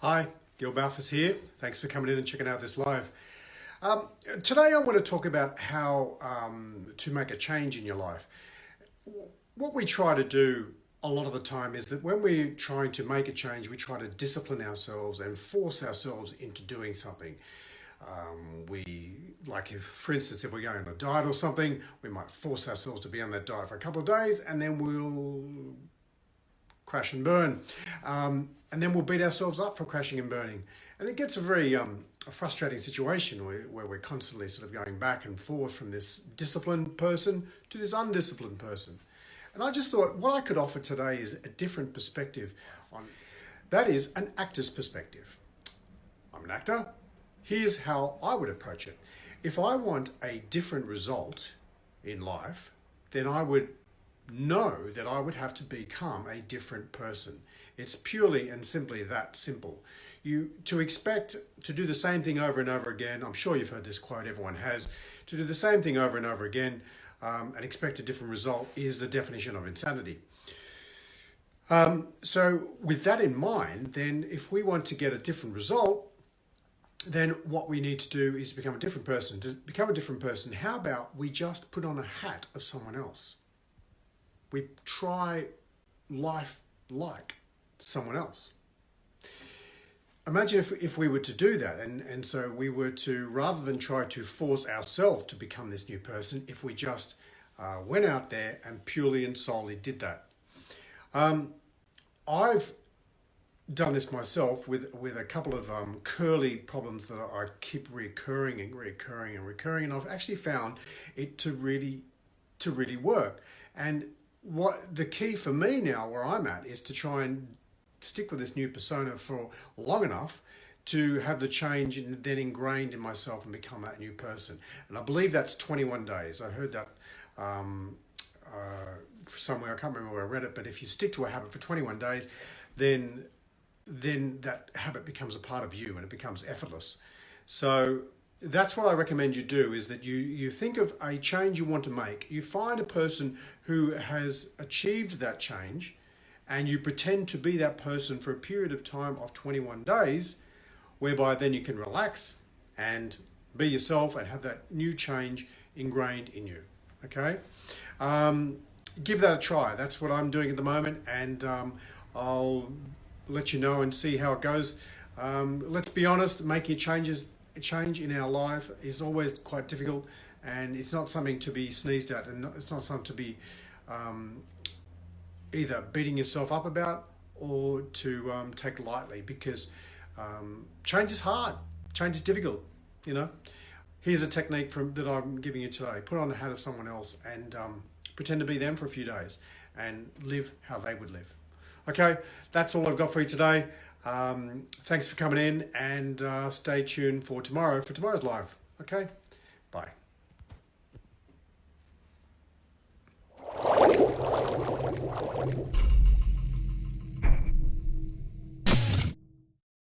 Hi, Gil Balfas here. Thanks for coming in and checking out this live. Today I want to talk about how to make a change in your life. What we try to do a lot of the time is that when we're trying to make a change, we try to discipline ourselves and force ourselves into doing something. For instance, if we're going on a diet or something, we might force ourselves to be on that diet for a couple of days and then we'll crash and burn. And then we'll beat ourselves up for crashing and burning. And it gets a very frustrating situation where we're constantly sort of going back and forth from this disciplined person to this undisciplined person. And I just thought what I could offer today is a different perspective on that is an actor's perspective. I'm an actor. Here's how I would approach it. If I want a different result in life, then I would know that I would have to become a different person. It's purely and simply that simple. To expect to do the same thing over and over again, I'm sure you've heard this quote, everyone has, to do the same thing over and over again and expect a different result is the definition of insanity. So with that in mind, then if we want to get a different result, then what we need to do is become a different person. To become a different person, how about we just put on a hat of someone else? We try life like someone else. Imagine if we were to do that, and so we were to, rather than try to force ourselves to become this new person, if we just went out there and purely and solely did that. I've done this myself with a couple of curly problems that I keep recurring, and I've actually found it to really work. And what the key for me now, where I'm at, is to try and stick with this new persona for long enough to have the change then ingrained in myself and become that new person. And I believe that's 21 days. I heard that somewhere, I can't remember where I read it, but if you stick to a habit for 21 days, then that habit becomes a part of you and it becomes effortless. So that's what I recommend you do, is that you think of a change you want to make. You find a person who has achieved that change and you pretend to be that person for a period of time of 21 days, whereby then you can relax and be yourself and have that new change ingrained in you. Okay? Give that a try. That's what I'm doing at the moment, and I'll let you know and see how it goes. Let's be honest, making a change in our life is always quite difficult, and it's not something to be sneezed at, and it's not something to be either beating yourself up about or to take lightly, because change is hard, change is difficult. Here's a technique that I'm giving you today. Put on the hat of someone else and pretend to be them for a few days and live how they would live. Okay, that's all I've got for you today. Thanks for coming in, and stay tuned for tomorrow's live. Okay, bye.